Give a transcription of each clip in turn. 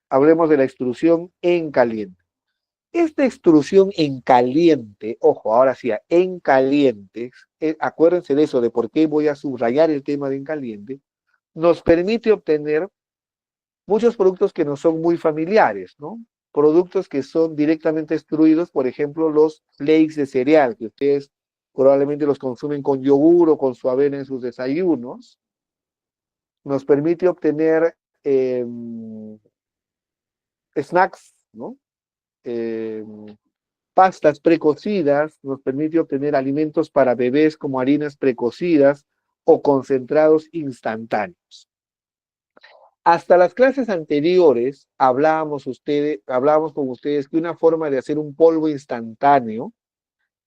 hablemos de la extrusión en caliente. Esta extrusión en caliente, ojo, ahora sí, en caliente, acuérdense de eso, de por qué voy a subrayar el tema de en caliente, nos permite obtener muchos productos que nos son muy familiares, ¿no? Productos que son directamente extruidos, por ejemplo, los flakes de cereal, que ustedes probablemente los consumen con yogur o con su avena en sus desayunos, nos permite obtener snacks, ¿no? Eh, pastas precocidas, nos permite obtener alimentos para bebés como harinas precocidas o concentrados instantáneos. Hasta las clases anteriores hablábamos con ustedes que una forma de hacer un polvo instantáneo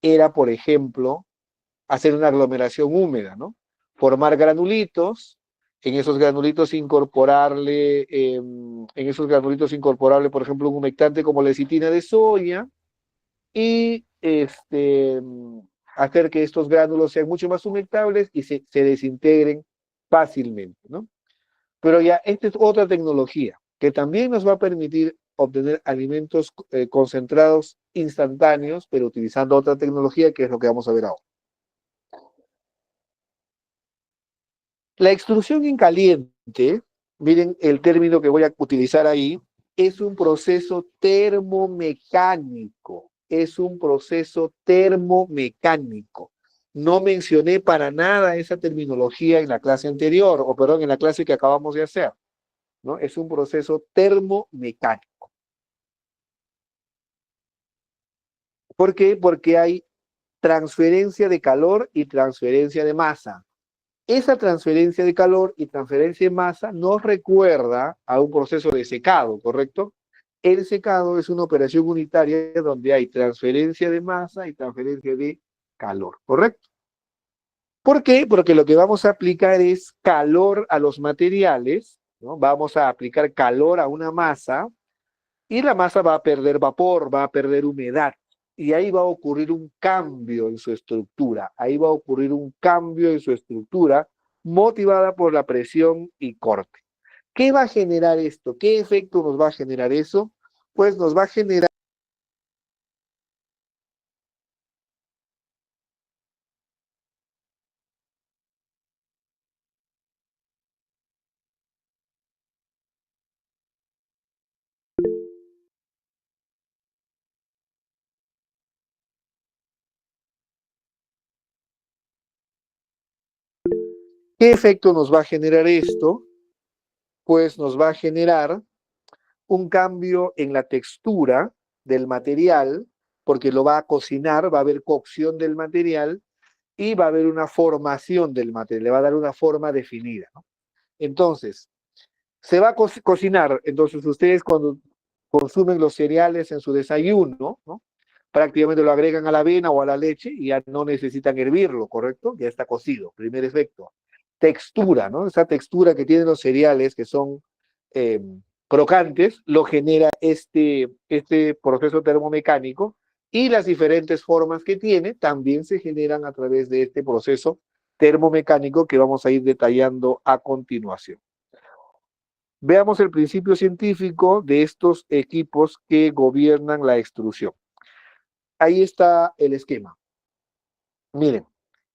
era, por ejemplo, hacer una aglomeración húmeda, ¿no? Formar granulitos, por ejemplo, un humectante como lecitina de soya y hacer que estos gránulos sean mucho más humectables y se desintegren fácilmente, ¿no? Pero ya, esta es otra tecnología que también nos va a permitir obtener alimentos concentrados instantáneos, pero utilizando otra tecnología que es lo que vamos a ver ahora. La extrusión en caliente, miren el término que voy a utilizar ahí, es un proceso termomecánico. Es un proceso termomecánico. No mencioné para nada esa terminología en la clase anterior, o perdón, en la clase que acabamos de hacer, ¿no? Es un proceso termomecánico. ¿Por qué? Porque hay transferencia de calor y transferencia de masa. Esa transferencia de calor y transferencia de masa nos recuerda a un proceso de secado, ¿correcto? El secado es una operación unitaria donde hay transferencia de masa y transferencia de calor, ¿correcto? ¿Por qué? Porque lo que vamos a aplicar es calor a los materiales, ¿no? Vamos a aplicar calor a una masa y la masa va a perder vapor, va a perder humedad. Y ahí va a ocurrir un cambio en su estructura. Ahí va a ocurrir un cambio en su estructura motivada por la presión y corte. ¿Qué va a generar esto? ¿Qué efecto nos va a generar eso? Pues nos va a generar. ¿Qué efecto nos va a generar esto? Pues nos va a generar un cambio en la textura del material, porque lo va a cocinar, va a haber cocción del material y va a haber una formación del material, le va a dar una forma definida, ¿no? Entonces, se va a cocinar, entonces ustedes cuando consumen los cereales en su desayuno, ¿no? Prácticamente lo agregan a la avena o a la leche y ya no necesitan hervirlo, ¿correcto? Ya está cocido, primer efecto. Textura, ¿no? Esa textura que tienen los cereales que son eh, crocantes, lo genera este proceso termomecánico y las diferentes formas que tiene también se generan a través de este proceso termomecánico que vamos a ir detallando a continuación. Veamos el principio científico de estos equipos que gobiernan la extrusión. Ahí está el esquema. Miren,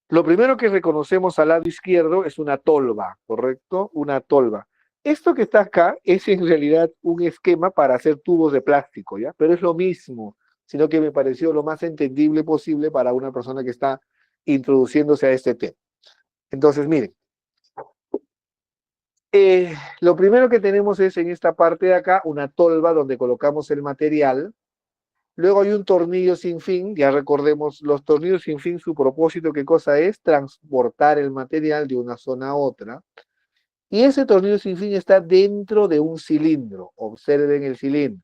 lo primero que reconocemos al lado izquierdo es una tolva, ¿correcto? Una tolva. Esto que está acá es en realidad un esquema para hacer tubos de plástico, ¿ya? Pero es lo mismo, sino que me pareció lo más entendible posible para una persona que está introduciéndose a este tema. Entonces, miren, lo primero que tenemos es en esta parte de acá una tolva donde colocamos el material. Luego hay un tornillo sin fin, ya recordemos, los tornillos sin fin, su propósito, ¿qué cosa es? Transportar el material de una zona a otra. Y ese tornillo sin fin está dentro de un cilindro. Observen el cilindro.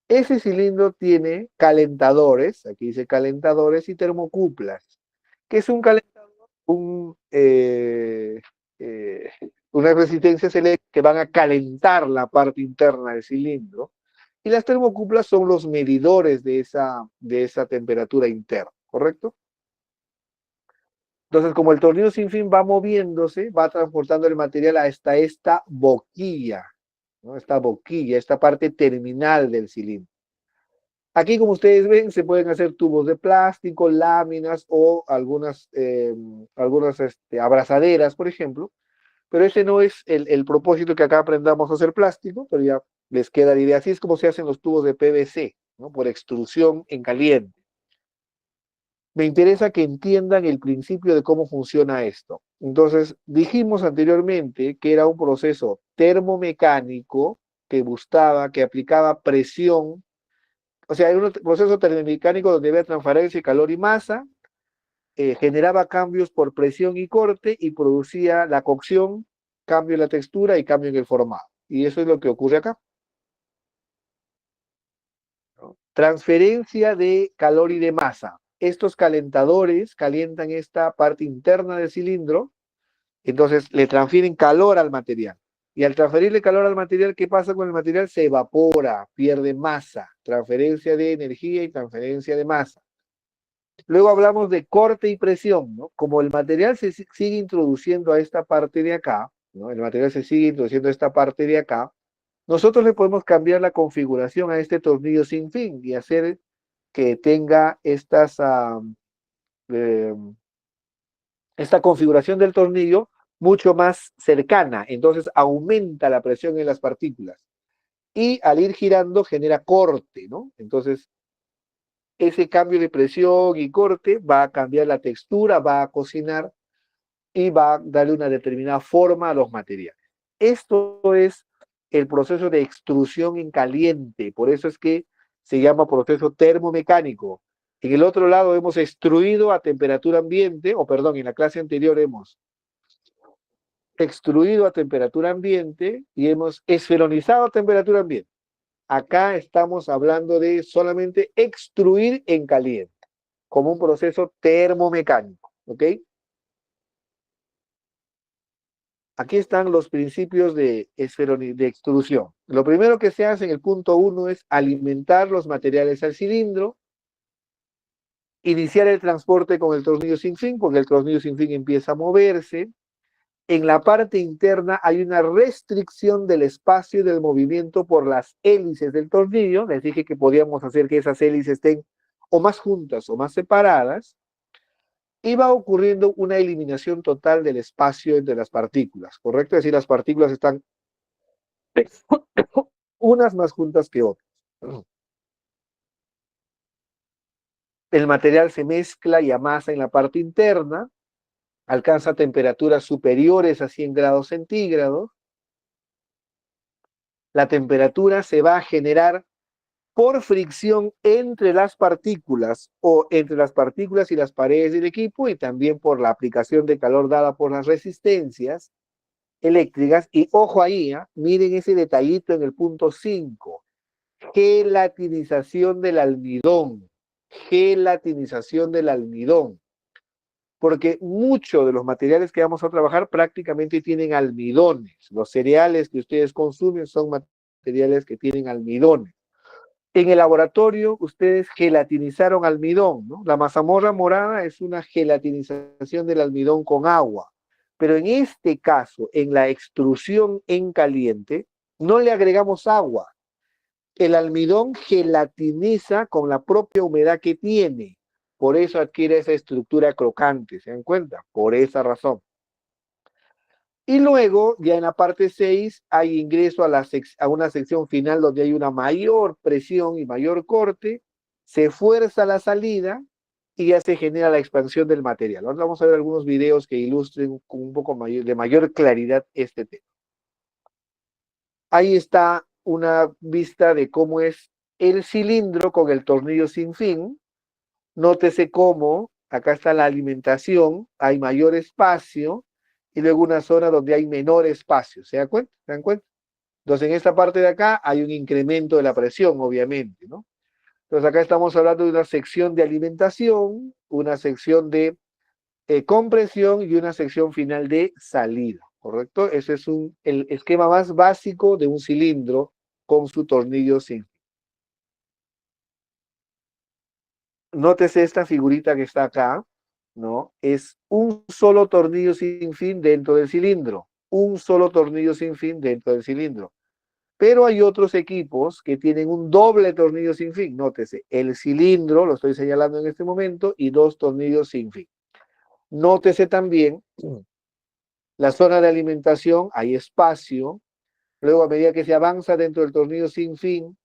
Ese cilindro tiene calentadores, aquí dice calentadores y termocuplas. ¿Qué es un calentador? Un, eh, unas resistencias eléctricas que van a calentar la parte interna del cilindro. Y las termocuplas son los medidores de esa temperatura interna, ¿correcto? Entonces, como el tornillo sin fin va moviéndose, va transportando el material hasta esta boquilla. ¿no? Esta boquilla, esta parte terminal del cilindro. Aquí, como ustedes ven, se pueden hacer tubos de plástico, láminas o algunas abrazaderas, por ejemplo, pero ese no es el propósito que acá aprendamos a hacer plástico, pero ya les queda la idea. Así es como se hacen los tubos de PVC, ¿no? Por extrusión en caliente. Me interesa que entiendan el principio de cómo funciona esto. Entonces, dijimos anteriormente que era un proceso termomecánico que aplicaba presión, o sea, era un proceso termomecánico donde había transferencia, calor y masa, generaba cambios por presión y corte y producía la cocción, cambio en la textura y cambio en el formato. Y eso es lo que ocurre acá. Transferencia de calor y de masa. Estos calentadores calientan esta parte interna del cilindro, entonces le transfieren calor al material. Y al transferirle calor al material, ¿qué pasa con el material? Se evapora, pierde masa, transferencia de energía y transferencia de masa. Luego hablamos de corte y presión, ¿no? Como el material se sigue introduciendo a esta parte de acá, ¿no? El material se sigue introduciendo a esta parte de acá, nosotros le podemos cambiar la configuración a este tornillo sin fin y hacer que tenga eh, esta configuración del tornillo mucho más cercana. Entonces aumenta la presión en las partículas. Y al ir girando genera corte, ¿no? Entonces ese cambio de presión y corte va a cambiar la textura, va a cocinar y va a darle una determinada forma a los materiales. Esto es el proceso de extrusión en caliente, por eso es que se llama proceso termomecánico. En el otro lado hemos extruido a temperatura ambiente, o perdón, en la clase anterior hemos extruido a temperatura ambiente y hemos esferonizado a temperatura ambiente. Acá estamos hablando de solamente extruir en caliente, como un proceso termomecánico, ¿ok? Aquí están los principios de extrusión. Lo primero que se hace en el punto 1 es alimentar los materiales al cilindro, iniciar el transporte con el tornillo sin fin, porque el tornillo sin fin empieza a moverse. En la parte interna hay una restricción del espacio y del movimiento por las hélices del tornillo. Les dije que podíamos hacer que esas hélices estén o más juntas o más separadas. Y va ocurriendo una eliminación total del espacio entre las partículas, ¿correcto? Es decir, las partículas están unas más juntas que otras. El material se mezcla y amasa en la parte interna, alcanza temperaturas superiores a 100 grados centígrados. La temperatura se va a generar por fricción entre las partículas o entre las partículas y las paredes del equipo y también por la aplicación de calor dada por las resistencias eléctricas. Y ojo ahí, miren ese detallito en el punto 5. Gelatinización del almidón. Gelatinización del almidón. Porque muchos de los materiales que vamos a trabajar prácticamente tienen almidones. Los cereales que ustedes consumen son materiales que tienen almidones. En el laboratorio ustedes gelatinizaron almidón, ¿no? La mazamorra morada es una gelatinización del almidón con agua. Pero en este caso, en la extrusión en caliente, no le agregamos agua. El almidón gelatiniza con la propia humedad que tiene. Por eso adquiere esa estructura crocante, ¿se dan cuenta? Por esa razón. Y luego, ya en la parte 6, hay ingreso a una sección final donde hay una mayor presión y mayor corte, se fuerza la salida y ya se genera la expansión del material. Ahora vamos a ver algunos videos que ilustren con un poco de mayor claridad este tema. Ahí está una vista de cómo es el cilindro con el tornillo sin fin. Nótese cómo, acá está la alimentación, hay mayor espacio, y luego una zona donde hay menor espacio. ¿Se dan cuenta? ¿Se dan cuenta? Entonces, en esta parte de acá hay un incremento de la presión, obviamente, ¿no? Entonces, acá estamos hablando de una sección de alimentación, una sección de compresión y una sección final de salida, ¿correcto? Ese es el esquema más básico de un cilindro con su tornillo sin. Nótese esta figurita que está acá, ¿no? Es un solo tornillo sin fin dentro del cilindro. Un solo tornillo sin fin dentro del cilindro. Pero hay otros equipos que tienen un doble tornillo sin fin. Nótese, el cilindro, lo estoy señalando en este momento, y dos tornillos sin fin. Nótese también la zona de alimentación, hay espacio. Luego, a medida que se avanza dentro del tornillo sin fin,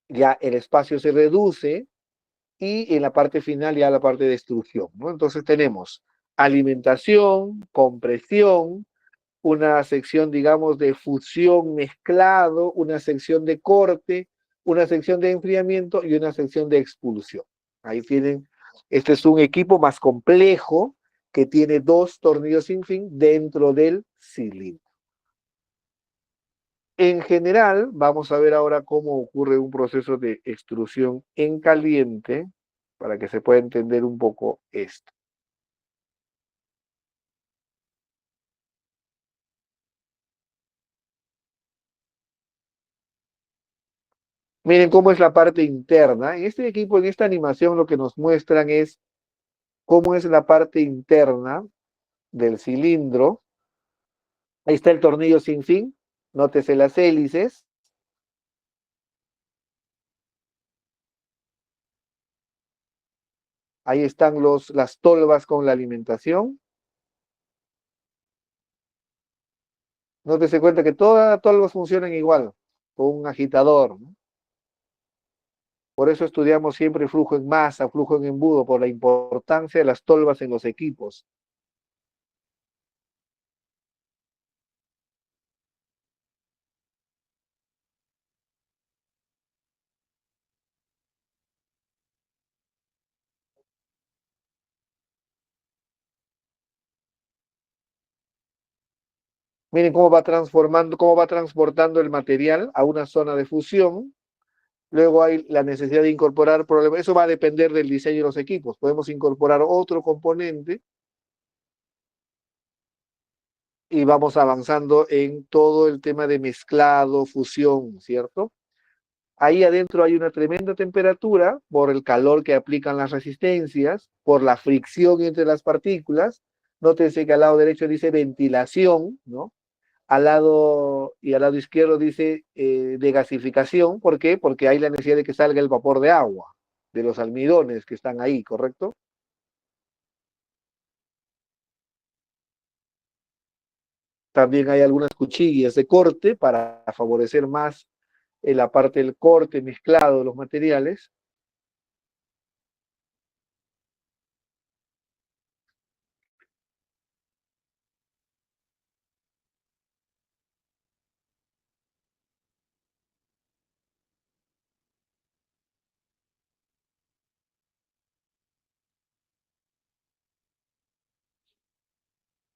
ya el espacio se reduce y en la parte final ya la parte de extrusión, ¿no? Entonces tenemos alimentación, compresión, una sección, digamos, de fusión mezclado, una sección de corte, una sección de enfriamiento y una sección de expulsión. Ahí tienen, este es un equipo más complejo que tiene dos tornillos sin fin dentro del cilindro. En general, vamos a ver ahora cómo ocurre un proceso de extrusión en caliente para que se pueda entender un poco esto. Miren cómo es la parte interna. En este equipo, en esta animación, lo que nos muestran es cómo es la parte interna del cilindro. Ahí está el tornillo sin fin. Nótese las hélices. Ahí están las tolvas con la alimentación. Nótese cuenta que todas las tolvas funcionan igual, con un agitador, ¿no? Por eso estudiamos siempre flujo en masa, flujo en embudo, por la importancia de las tolvas en los equipos. Miren cómo va transformando, cómo va transportando el material a una zona de fusión. Luego hay la necesidad de incorporar problemas. Eso va a depender del diseño de los equipos. Podemos incorporar otro componente y vamos avanzando en todo el tema de mezclado, fusión, ¿cierto? Ahí adentro hay una tremenda temperatura por el calor que aplican las resistencias, por la fricción entre las partículas. Nótense que al lado derecho dice ventilación, ¿no? Al lado izquierdo dice degasificación. ¿Por qué? Porque hay la necesidad de que salga el vapor de agua, de los almidones que están ahí, ¿correcto? También hay algunas cuchillas de corte para favorecer más la parte del corte mezclado de los materiales.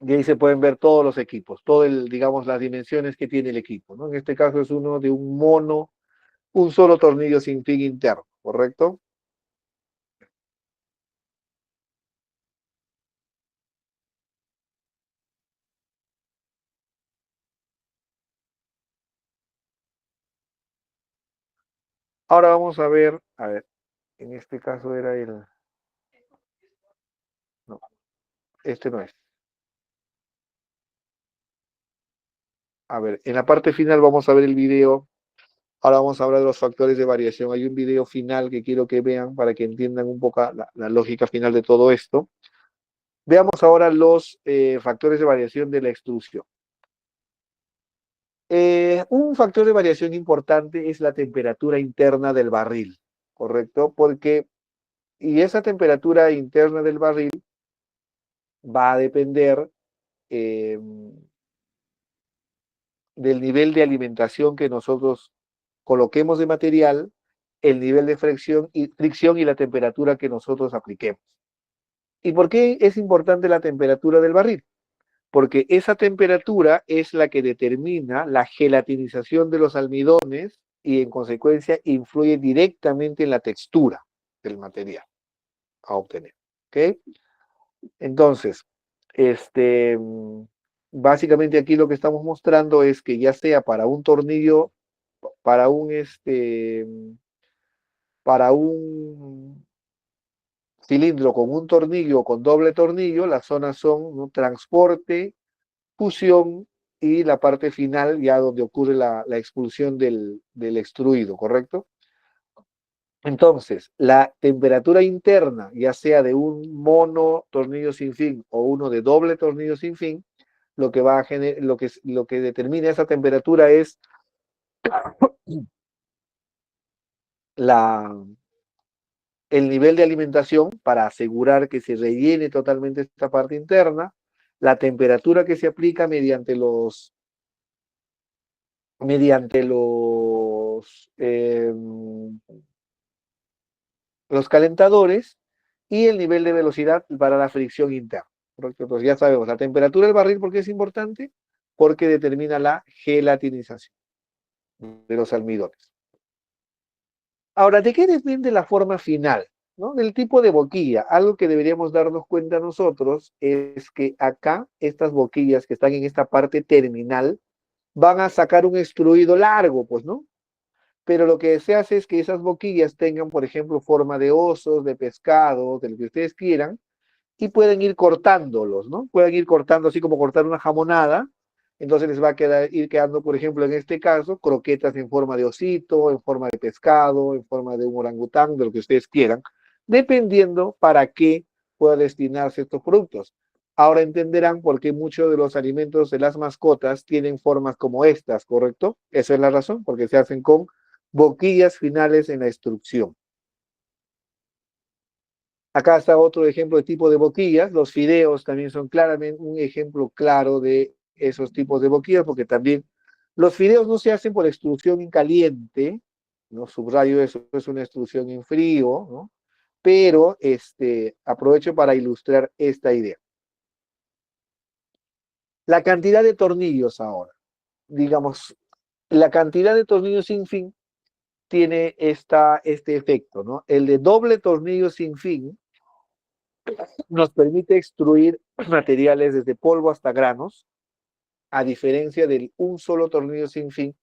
Y ahí se pueden ver todos los equipos, todo el, digamos, las dimensiones que tiene el equipo, ¿no? En este caso es uno de un mono, un solo tornillo sin fin interno, ¿correcto? Ahora vamos a ver, en este caso era no, este no es. A ver, en la parte final vamos a ver el video. Ahora vamos a hablar de los factores de variación. Hay un video final que quiero que vean para que entiendan un poco la lógica final de todo esto. Veamos ahora los factores de variación de la extrusión. Un factor de variación importante es la temperatura interna del barril, ¿correcto? Y esa temperatura interna del barril va a depender eh, del nivel de alimentación que nosotros coloquemos de material, el nivel de fricción y la temperatura que nosotros apliquemos. ¿Y por qué es importante la temperatura del barril? Porque esa temperatura es la que determina la gelatinización de los almidones y en consecuencia influye directamente en la textura del material a obtener. ¿Ok? Entonces, este, básicamente aquí lo que estamos mostrando es que ya sea para un tornillo, para un, para un cilindro con un tornillo o con doble tornillo, las zonas son, ¿no?, transporte, fusión y la parte final ya donde ocurre la expulsión del extruido, ¿correcto? Entonces, la temperatura interna, ya sea de un mono tornillo sin fin o uno de doble tornillo sin fin, lo que va a lo que determina esa temperatura es la, el nivel de alimentación para asegurar que se rellene totalmente esta parte interna, la temperatura que se aplica mediante los calentadores y el nivel de velocidad para la fricción interna. ¿Correcto? Entonces ya sabemos, la temperatura del barril, ¿por qué es importante? Porque determina la gelatinización de los almidones. Ahora, ¿de qué depende la forma final? ¿No? Del tipo de boquilla. Algo que deberíamos darnos cuenta nosotros es que acá, estas boquillas que están en esta parte terminal, van a sacar un extruido largo, pues, ¿no? Pero lo que se hace es que esas boquillas tengan, por ejemplo, forma de osos, de pescado, de lo que ustedes quieran, y pueden ir cortándolos, ¿no? Pueden ir cortando así como cortar una jamonada, entonces les va a ir quedando, por ejemplo, en este caso, croquetas en forma de osito, en forma de pescado, en forma de un orangután, de lo que ustedes quieran, dependiendo para qué pueda destinarse estos productos. Ahora entenderán por qué muchos de los alimentos de las mascotas tienen formas como estas, ¿correcto? Esa es la razón, porque se hacen con boquillas finales en la extrusión. Acá está otro ejemplo de tipo de boquillas. Los fideos también son claramente un ejemplo claro de esos tipos de boquillas, porque también los fideos no se hacen por extrusión en caliente, ¿no? Subrayo eso, es una extrusión en frío, ¿no? Pero aprovecho para ilustrar esta idea. La cantidad de tornillos ahora, digamos, la cantidad de tornillos sin fin tiene este efecto, ¿no? El de doble tornillo sin fin nos permite extruir materiales desde polvo hasta granos, a diferencia del un solo tornillo sin fin,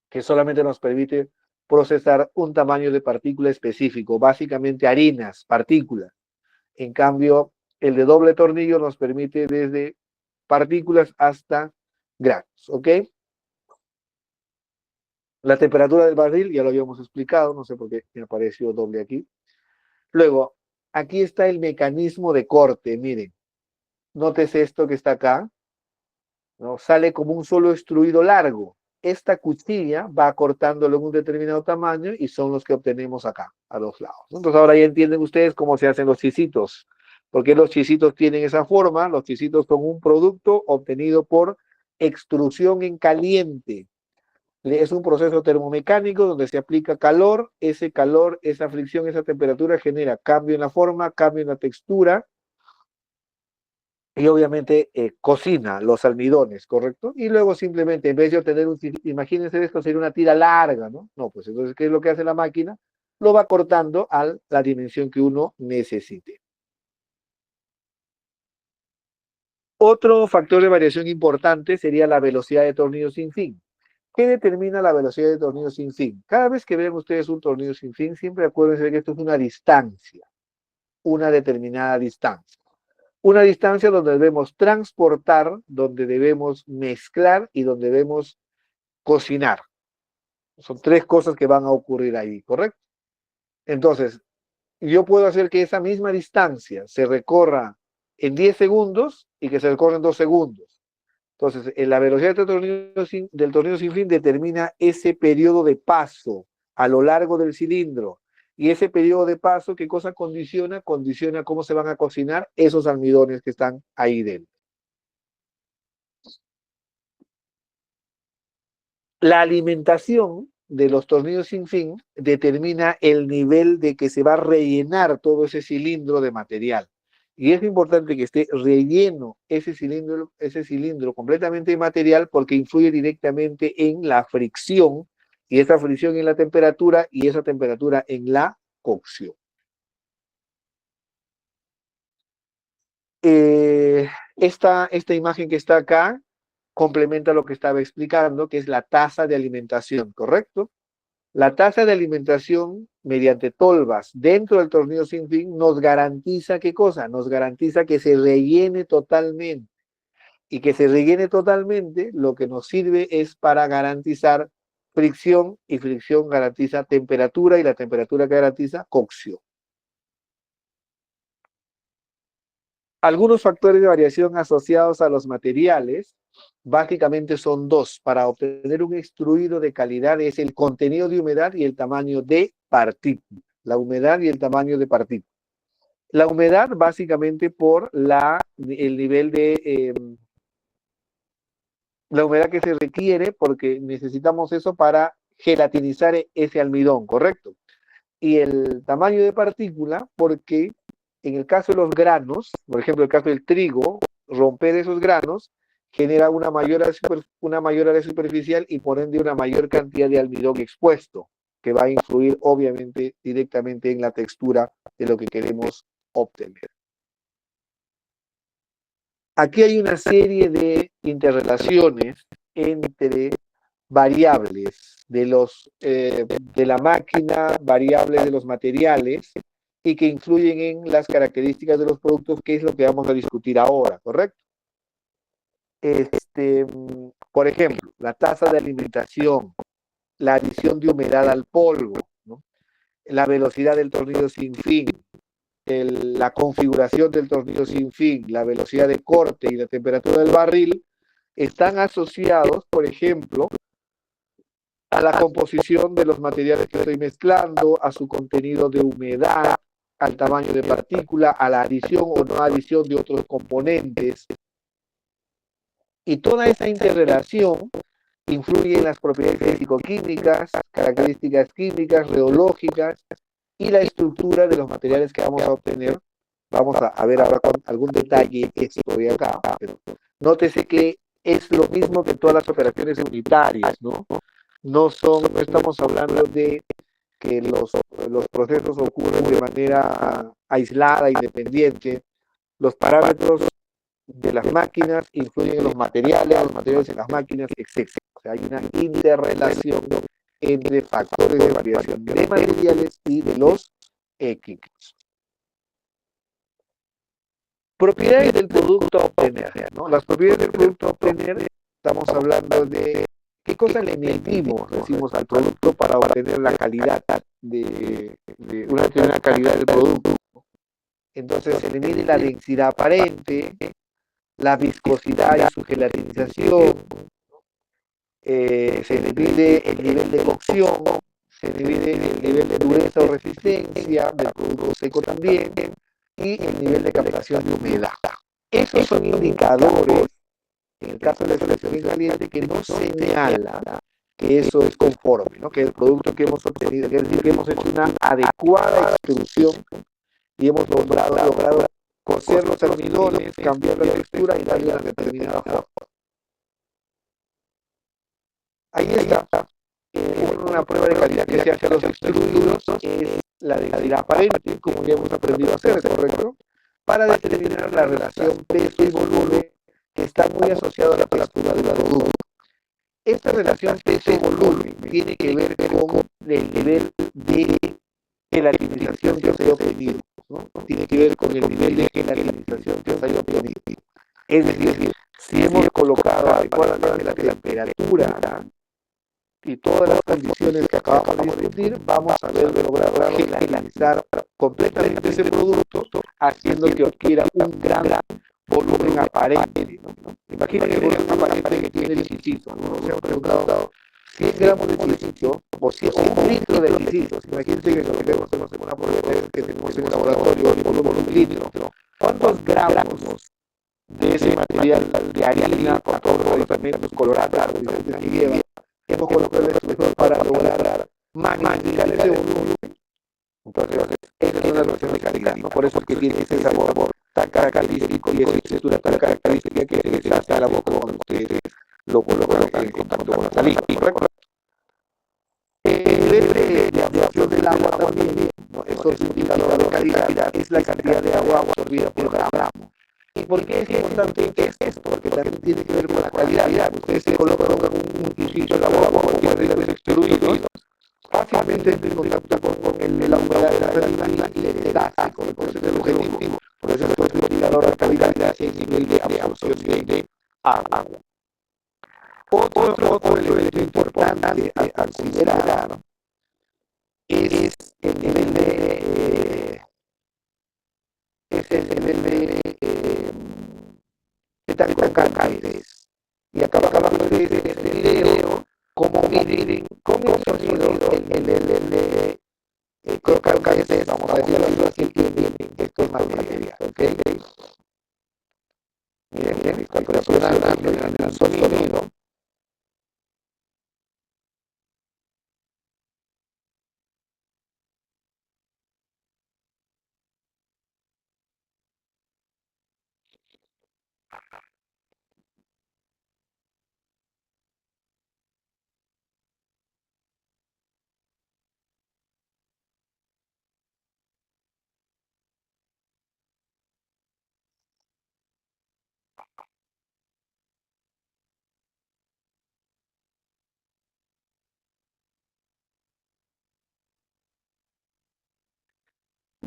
que solamente nos permite procesar un tamaño de partícula específico, básicamente harinas, partículas. En cambio, el de doble tornillo nos permite desde partículas hasta granos, ¿ok? La temperatura del barril, ya lo habíamos explicado, no sé por qué me apareció doble aquí. Luego, aquí está el mecanismo de corte, miren. Nótese esto que está acá, ¿no? Sale como un solo extruido largo. Esta cuchilla va cortándolo en un determinado tamaño y son los que obtenemos acá, a los lados. Entonces ahora ya entienden ustedes cómo se hacen los chisitos. Porque los chisitos tienen esa forma. Los chisitos son un producto obtenido por extrusión en caliente. Es un proceso termomecánico donde se aplica calor, esa fricción, esa temperatura genera cambio en la forma, cambio en la textura, y obviamente cocina los almidones, ¿correcto? Y luego simplemente, en vez de obtener imagínense esto, sería una tira larga, ¿no? No, pues entonces, ¿qué es lo que hace la máquina? Lo va cortando a la dimensión que uno necesite. Otro factor de variación importante sería la velocidad de tornillo sin fin. ¿Qué determina la velocidad de tornillo sin fin? Cada vez que vean ustedes un tornillo sin fin, siempre acuérdense que esto es una distancia, una determinada distancia. Una distancia donde debemos transportar, donde debemos mezclar y donde debemos cocinar. Son tres cosas que van a ocurrir ahí, ¿correcto? Entonces, yo puedo hacer que esa misma distancia se recorra en 10 segundos y que se recorra en 2 segundos. Entonces, la velocidad del tornillo sin fin determina ese periodo de paso a lo largo del cilindro. Y ese periodo de paso, ¿qué cosa condiciona? Condiciona cómo se van a cocinar esos almidones que están ahí dentro. La alimentación de los tornillos sin fin determina el nivel de que se va a rellenar todo ese cilindro de material. Y es importante que esté relleno ese cilindro completamente de material porque influye directamente en la fricción y esa fricción en la temperatura y esa temperatura en la cocción. Esta imagen que está acá complementa lo que estaba explicando, que es la tasa de alimentación, ¿correcto? La tasa de alimentación mediante tolvas dentro del tornillo sin fin nos garantiza, ¿qué cosa? Nos garantiza que se rellene totalmente. y que se rellene totalmente, lo que nos sirve es para garantizar fricción, y fricción garantiza temperatura, y la temperatura que garantiza cocción. Algunos factores de variación asociados a los materiales, básicamente son dos. Para obtener un extruido de calidad es el contenido de humedad y el tamaño de partícula. La humedad y el tamaño de partícula. La humedad básicamente por el nivel de... la humedad que se requiere, porque necesitamos eso para gelatinizar ese almidón, ¿correcto? Y el tamaño de partícula, porque en el caso de los granos, por ejemplo, el caso del trigo, romper esos granos genera una mayor área superficial y por ende una mayor cantidad de almidón expuesto, que va a influir obviamente directamente en la textura de lo que queremos obtener. Aquí hay una serie de interrelaciones entre variables de la máquina, variables de los materiales, y que influyen en las características de los productos, que es lo que vamos a discutir ahora, ¿correcto? Por ejemplo, la tasa de alimentación, la adición de humedad al polvo, ¿no? La velocidad del tornillo sin fin, la configuración del tornillo sin fin, la velocidad de corte y la temperatura del barril, están asociados, por ejemplo, a la composición de los materiales que estoy mezclando, a su contenido de humedad, al tamaño de partícula, a la adición o no adición de otros componentes. Y toda esa interrelación influye en las propiedades físico-químicas, características químicas, reológicas y la estructura de los materiales que vamos a obtener. Vamos a ver ahora con algún detalle esto de acá, pero nótese que es lo mismo que todas las operaciones unitarias, ¿no? No estamos hablando de que los procesos ocurren de manera aislada, independiente. Los parámetros de las máquinas influyen en los materiales en las máquinas, etc. O sea, hay una interrelación entre factores de variación de materiales y de los equipos. Propiedades del producto a obtener, ¿no? Las propiedades del producto a obtener, estamos hablando de qué cosas le medimos, decimos, al producto para obtener la calidad de una determinada calidad del producto. Entonces se le mide la densidad aparente, la viscosidad y su gelatinización, se le mide el nivel de cocción, se le mide el nivel de dureza o resistencia del producto seco también, y el nivel de captación de humedad. Esos son indicadores, en el caso de la selección en caliente, que no señala que eso es conforme, ¿no? Que el producto que hemos obtenido, es decir, que hemos hecho una adecuada extrusión y hemos logrado cocer los almidones, cambiar la textura y darle una determinada forma. Ahí está. Una prueba de calidad que se hace a los extruidos es la densidad aparente, como ya hemos aprendido a hacer, ¿correcto? Para determinar la relación peso y volumen, que está muy asociado a la textura del producto. Esta relación peso-volumen tiene que ver con el nivel de gelatinización que se haya obtenido, ¿no? Tiene que ver con el nivel de gelatinización que se haya obtenido. Es decir, si hemos colocado adecuadamente la temperatura y todas las condiciones que acabamos de discutir, vamos a haber logrado gelatinizar completamente ese producto, haciendo que adquiera un gran volumen aparente, ¿no? Imaginen el volumen aparente que tiene el silicio, ¿no? Se han preguntado 100 gramos de silicio o 100 litros de silicio. Imagínense que coloquemos en una prueba que tenemos en el laboratorio el volumen de un litro. ¿Cuántos gramos de ese material de harina con todos los elementos colorantes diferentes que lleva hemos colocado el extrusor para lograr magnificar ese volumen? Entonces, esa es una relación de calidad, ¿no? Por eso es que tiene ese sabor tan característico y esa textura tan característica que se hace a la boca cuando ustedes lo colocan en contacto con la saliva, ¿correcto? El nivel de absorción del agua también, ¿no? Eso es un indicador de calidad, es la cantidad de agua absorbida por gramo. ¿Y por qué es importante esto? Porque también tiene que ver con la calidad. Ustedes se colocan un cuchillo en la boca o cualquier de los extruidos, fácilmente entra en contacto con la humedad de la saliva y le deshace con el proceso del objetivo. Por eso el indicador de calidad es el nivel de absorción agua. Otro elemento importante a considerar es el nivel qué tan constante es. Y acabamos de ver en el video cómo miden con el sonido creo que vamos a decirlo así, que esto es material, ¿ok? Miren, está presionando el sonido.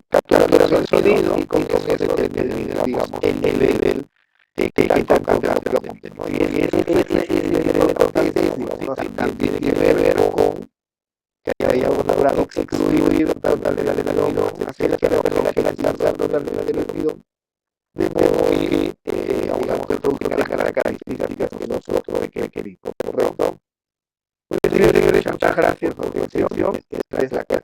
Capturando el sonido y con eso determina, digamos, el nivel de qué tan constante lo monten, ¿no? Y ese nivel importante, digamos, también tiene que ver con que hayamos logrado excluir totalmente del sonido, hacer que la totalmente del sonido, de modo que, digamos, el producto tenga las características que nosotros requerimos, ¿correcto? Pues señores, muchas gracias por su atención. Esta es la clase